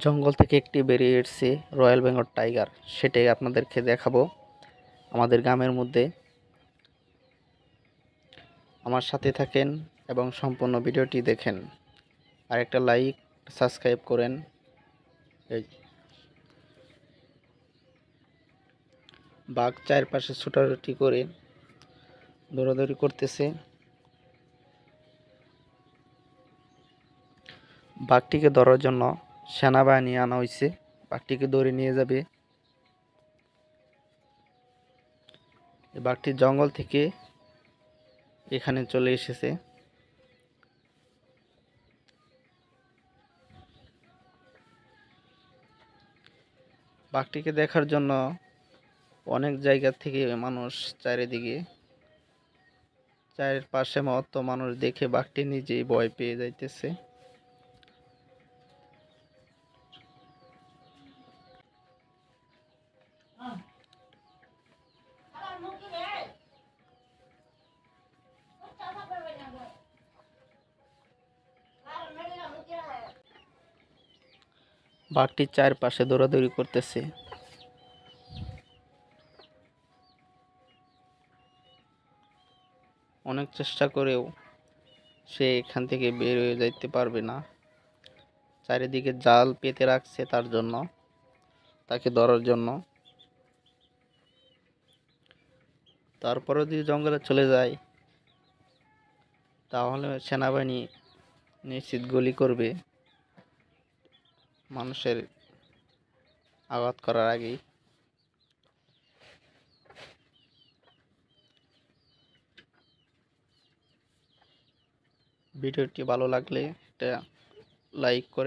জঙ্গল থেকে একটি বেরিয়ে এসেছে রয়্যাল বেঙ্গল টাইগার, সেটাই আপনাদেরকে দেখাবো আমাদের গ্রামের মধ্যে। আমার সাথে থাকেন এবং সম্পূর্ণ ভিডিওটি দেখেন, আর একটা লাইক সাবস্ক্রাইব করেন। এই বাঘ চারপাশে ছুটাছুটি করে দৌড়াদৌড়ি করতেছে। বাঘটিকে ধরার জন্য সেনাবাহিনী আনা হয়েছে, বাঘটিকে ধরে নিয়ে যাবে। এই বাঘটি জঙ্গল থেকে এখানে চলে এসেছে। বাঘটিকে দেখার জন্য অনেক জায়গা থেকে মানুষ চারপাশে মত মানুষ দেখে বাঘটি নিজেই ভয় পেয়ে যাইতেছে। বাঘটি চারপাশে দৌড়াদৌড়ি করতেছে। অনেক চেষ্টা করেও সে এখান থেকে বের হয়ে যাইতে পারবে না। চারিদিকে জাল পেতে রাখছে তার জন্য, তাকে ধরার জন্য। তারপরে যদি জঙ্গলে চলে যায় তাহলে সেনাবাহিনী নিশ্চিত গুলি করবে মানুষের আঘাত করার আগেই। ভিডিওটি ভালো লাগলে একটা লাইক করে